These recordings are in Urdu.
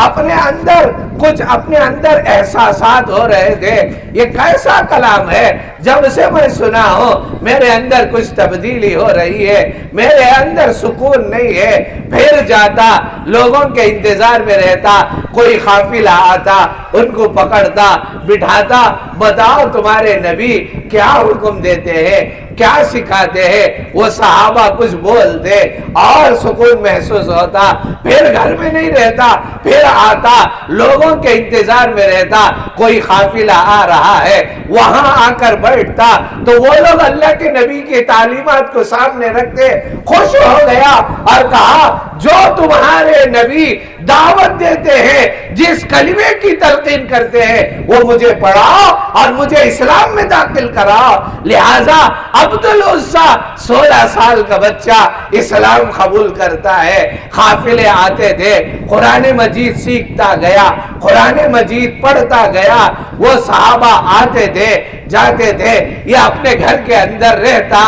اپنے اندر کچھ اپنے اندر احساسات ہو رہے تھے، یہ کیسا کلام ہے، جب سے میں سنا ہوں میرے اندر کچھ تبدیلی ہو رہی ہے، میرے اندر سکون نہیں ہے۔ پھر جاتا، لوگوں کے انتظار میں رہتا، کوئی قافلہ آتا، ان کو پکڑتا، بٹھاتا، بتاؤ تمہارے نبی کیا حکم دیتے ہیں، کیا سکھاتے ہیں، وہ صحابہ کچھ بولتے اور سکون محسوس ہوتا۔ پھر گھر میں نہیں رہتا، پھر آتا، لوگوں کے انتظار میں رہتا، کوئی قافلہ آ رہا ہے، وہاں آ کر بیٹھتا تو وہ لوگ اللہ کے نبی کی تعلیمات کو سامنے رکھتے، خوش ہو گیا اور کہا جو تمہارے نبی دعوت دیتے ہیں، جس کلمے کی تلقین کرتے ہیں، وہ مجھے پڑھاؤ اور مجھے اسلام میں داخل کراؤ۔ لہذا عبدالعزیٰ 16 سال کا بچہ اسلام قبول کرتا ہے، قافلے آتے تھے، قرآن مجید سیکھتا گیا، قرآن مجید پڑھتا گیا، وہ صحابہ آتے تھے جاتے تھے، یہ اپنے گھر کے اندر رہتا،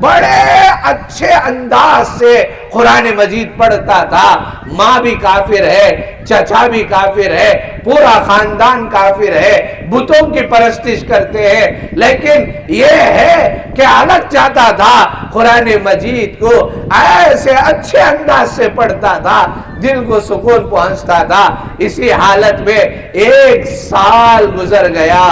بڑے اچھے انداز سے قرآن مجید پڑھتا تھا۔ ماں بھی کافر ہے، چچا بھی کافر ہے، پورا خاندان کافر ہے، بتوں کی پرستش کرتے ہیں، لیکن یہ ہے کہ الگ جاتا تھا، قرآن مجید کو ایسے اچھے انداز سے پڑھتا تھا، دل کو سکون پہنچتا تھا۔ اسی حالت میں 1 سال گزر گیا،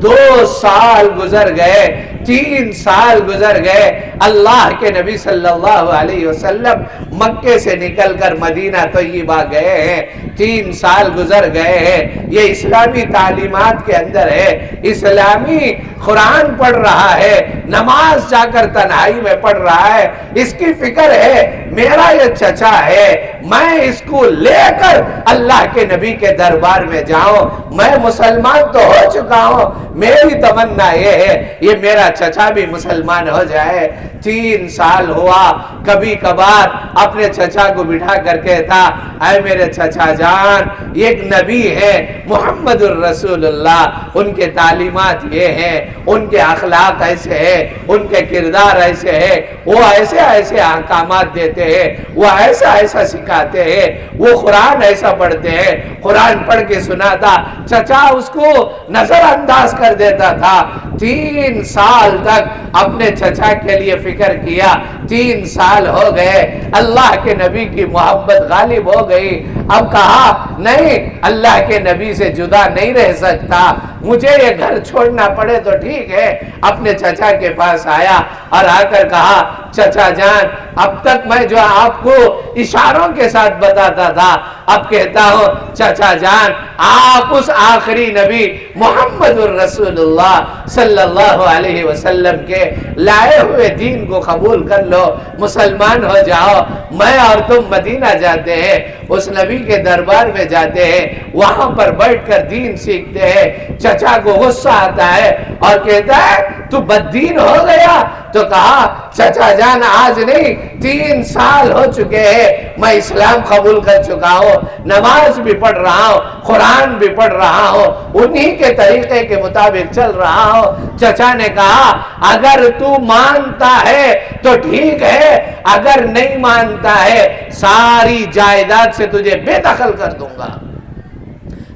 2 سال گزر گئے، 3 سال گزر گئے، اللہ کے نبی صلی اللہ علیہ وسلم مکے سے نکل کر مدینہ طیبہ گئے ہیں، 3 سال گزر گئے ہیں، یہ اسلامی تعلیمات کے اندر ہے، اسلامی قرآن پڑھ رہا ہے، نماز جا کر تنہائی میں پڑھ رہا ہے، اس کی فکر ہے میرا یہ چچا ہے، میں اس کو لے کر اللہ کے نبی کے دربار میں جاؤں، میں مسلمان تو ہو چکا ہوں، میری تمنا یہ ہے یہ میرا چچا بھی مسلمان ہو جائے۔ 3 سال ہوا، کبھی کبھار اپنے چچا کو بٹھا کر کہتا، اے میرے چچا جان، ایک نبی ہے محمد الرسول اللہ، ان کے تعلیمات یہ ہیں، ان کے اخلاق ایسے ہیں، ان کے کردار ایسے ہیں، وہ ایسے ایسے احکامات دیتے ہیں، وہ ایسا ایسا سکھاتے ہیں، وہ قرآن ایسا پڑھتے ہیں، قرآن پڑھ کے سناتا، چچا اس کو نظر انداز کر دیتا تھا۔ 3 سال تک اپنے چچا کے لیے فکر کیا، 3 سال ہو گئے، اللہ کے نبی کی محبت غالب ہو گئی، اب کہا نہیں، اللہ کے نبی سے جدا نہیں رہ سکتا، مجھے یہ گھر چھوڑنا پڑے تو ٹھیک ہے۔ اپنے چچا کے پاس آیا اور آ کر کہا، چچا جان، اب تک میں جو آپ کو اشاروں کے ساتھ بتاتا تھا، اب کہتا ہوں چچا جان، آپ اس آخری نبی محمد الرسول اللہ صلی اللہ علیہ وسلم کے لائے ہوئے دین کو قبول کر لو، مسلمان ہو جاؤ، میں اور تم مدینہ جاتے ہیں، اس نبی کے دربار میں جاتے ہیں، وہاں پر بیٹھ کر دین سیکھتے ہیں۔ چچا کو غصہ آتا ہے اور کہتا ہے تو بددین ہو گیا، تو کہا چچا جان آج نہیں، 3 سال ہو چکے ہیں، میں اسلام قبول کر چکا ہوں، نماز بھی پڑھ رہا ہوں، قرآن بھی پڑھ رہا ہوں، انہی کے طریقے کے مطابق چل رہا ہوں۔ چچا نے کہا اگر تو مانتا ہے تو ٹھیک ہے، اگر نہیں مانتا ہے ساری جائیداد سے تجھے بے دخل کر دوں گا،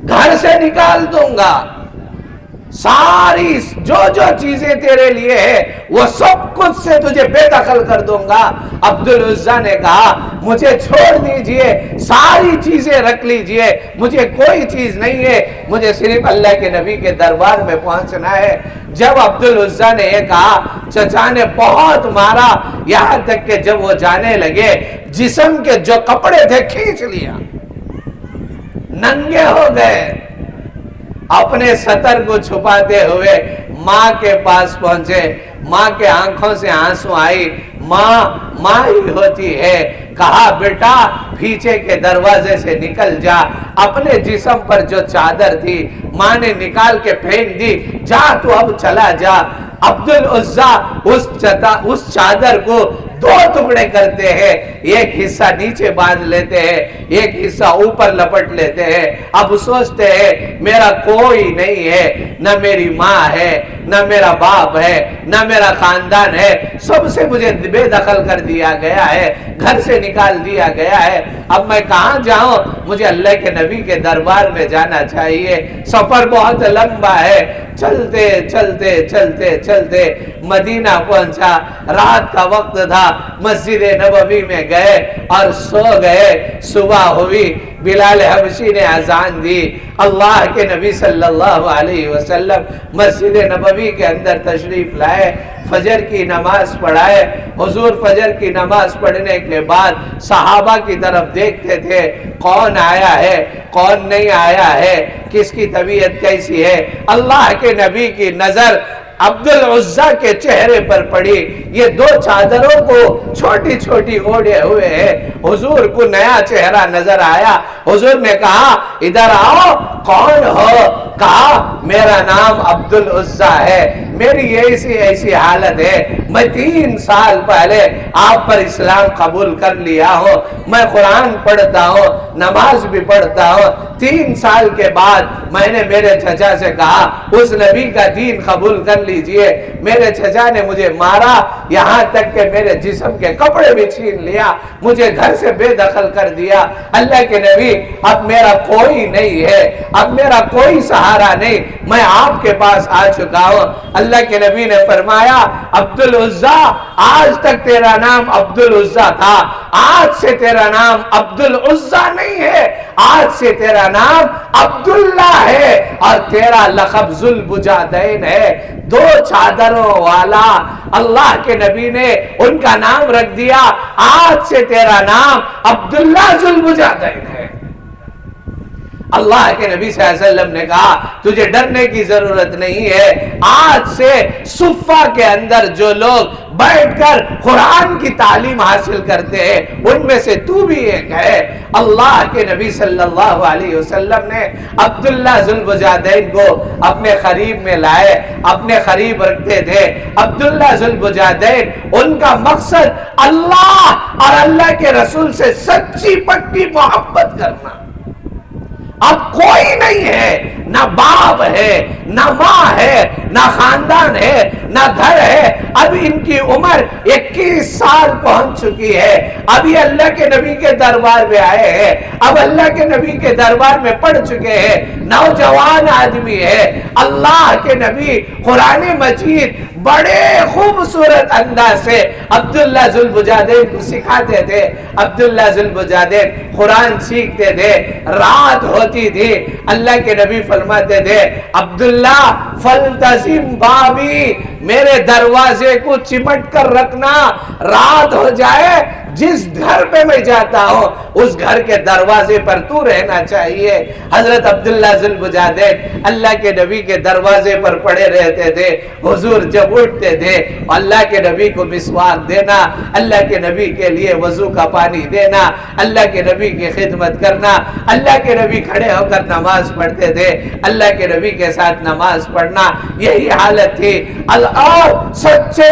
گھر سے نکال دوں گا، ساری جو چیزیں تیرے لیے ہے وہ سب کچھ سے تجھے بے دخل کر دوں گا۔ عبدالعزیٰ نے کہا مجھے چھوڑ دیجئے، ساری چیزیں رکھ لیجئے، مجھے کوئی چیز نہیں ہے، مجھے صرف اللہ کے نبی کے دربار میں پہنچنا ہے۔ جب عبدالعزیٰ نے یہ کہا، چچا نے بہت مارا، یہاں تک کہ جب وہ جانے لگے جسم کے جو کپڑے تھے کھینچ لیا، ننگے ہو گئے، اپنے سطر کو چھپاتے ہوئے ماں کے پاس پہنچے، ماں کے آنکھوں سے آنسو آئی، ماں ہی ہوتی ہے، کہا بیٹا پیچھے کے دروازے سے نکل جا، اپنے جسم پر جو چادر تھی ماں نے نکال کے پھینک دی، جا تو اب چلا جا۔ عبدالعزیٰ اس چادر کو دو ٹکڑے کرتے ہیں، ایک حصہ نیچے باندھ لیتے ہیں، ایک حصہ اوپر لپٹ لیتے ہیں۔ اب سوچتے ہیں میرا کوئی نہیں ہے، نہ میری ماں ہے، نہ میرا باپ ہے، نہ میرا خاندان ہے، سب سے مجھے بے دخل کر دیا گیا ہے، گھر سے نکال دیا گیا ہے، اب میں کہاں جاؤں؟ مجھے اللہ کے نبی کے دربار میں جانا چاہیے، سفر بہت لمبا ہے۔ چلتے چلتے چلتے چلتے مدینہ پہنچا، رات کا وقت تھا، مسجد نبوی میں گئے اور سو گئے۔ صبح ہوئی، بلال حبشی نے اذان دی، اللہ کے نبی صلی اللہ علیہ وسلم مسجد نبوی کے اندر تشریف لائے، فجر کی نماز پڑھائے۔ حضور فجر کی نماز پڑھنے کے بعد صحابہ کی طرف دیکھتے تھے، کون آیا ہے کون نہیں آیا ہے، کس کی طبیعت کیسی ہے۔ اللہ کے نبی کی نظر عبدالعزیٰ کے چہرے پر پڑی، یہ دو چادروں کو چھوٹی چھوٹی اوڑھے ہوئے ہیں۔ حضور کو نیا چہرہ نظر آیا، حضور نے کہا ادھر آؤ، کون ہو؟ کہا میرا نام عبدالعزیٰ ہے، میری ایسی حالت ہے، میں 3 سال پہلے آپ پر اسلام قبول کر لیا ہوں، میں قرآن پڑھتا ہوں، نماز بھی پڑھتا ہوں۔ 3 سال کے بعد میں نے میرے چچا سے کہا اس نبی کا دین قبول کر لیجئے، میرے چچا نے مجھے مارا، یہاں تک کہ میرے جسم کے کپڑے بھی چھین لیا، مجھے گھر سے بے دخل کر دیا۔ اللہ کے نبی اب میرا کوئی نہیں ہے، اب میرا کوئی سہارا نہیں، میں آپ کے پاس آ چکا ہوں۔ اللہ کے نبی نے فرمایا عبدالعزیٰ، آج تک تیرا نام عبدالعزیٰ تھا، آج سے تیرا نام عبدالعزیٰ نہیں ہے، آج سے تیرا نام عبداللہ ہے، اور تیرا لقب ذوالبجادین ہے، 2 چادروں والا۔ اللہ کے نبی نے ان کا نام رکھ دیا، آج سے تیرا نام عبداللہ ذوالبجادین ہے۔ اللہ کے نبی صلی اللہ علیہ وسلم نے کہا تجھے ڈرنے کی ضرورت نہیں ہے، آج سے صفہ کے اندر جو لوگ بیٹھ کر قرآن کی تعلیم حاصل کرتے ہیں ان میں سے تو بھی ایک ہے۔ اللہ کے نبی صلی اللہ علیہ وسلم نے عبداللہ ذوالبجادین کو اپنے قریب میں لائے، اپنے قریب رکھتے تھے۔ عبداللہ ذوالبجادین ان کا مقصد اللہ اور اللہ کے رسول سے سچی پکی محبت کرنا۔ اب کوئی نہیں ہے، نہ باپ ہے، نہ ماں ہے، نہ خاندان ہے، نہ گھر ہے، اب ان کی عمر 21 سال پہنچ چکی ہے، اب یہ اللہ کے نبی کے دربار میں آئے ہیں، اب اللہ کے نبی کے دربار میں پڑھ چکے ہیں، نوجوان آدمی ہے۔ اللہ کے نبی قرآن مجید بڑے خوبصورت انداز سے عبداللہ ذوالبجادین کو سکھاتے تھے۔ عبداللہ ذوالبجادین قرآن سیکھتے تھے، رات ہوتی تھی، اللہ کے نبی فرماتے تھے عبداللہ فلتزم بابی، میرے دروازے کو چمٹ کر رکھنا، رات ہو جائے جس گھر پہ میں جاتا ہوں اس گھر کے دروازے پر تو رہنا چاہیے۔ حضرت عبداللہ ذوالبجادین اللہ کے نبی کے دروازے پر پڑے رہتے تھے، حضور جب اٹھتے تھے اللہ کے نبی کو مسواک دینا، اللہ کے نبی کے لیے وضو کا پانی دینا، اللہ کے نبی کی خدمت کرنا، اللہ کے نبی کھڑے ہو کر نماز پڑھتے تھے، اللہ کے نبی کے ساتھ نماز پڑھنا، یہی حالت تھی۔ اور سچے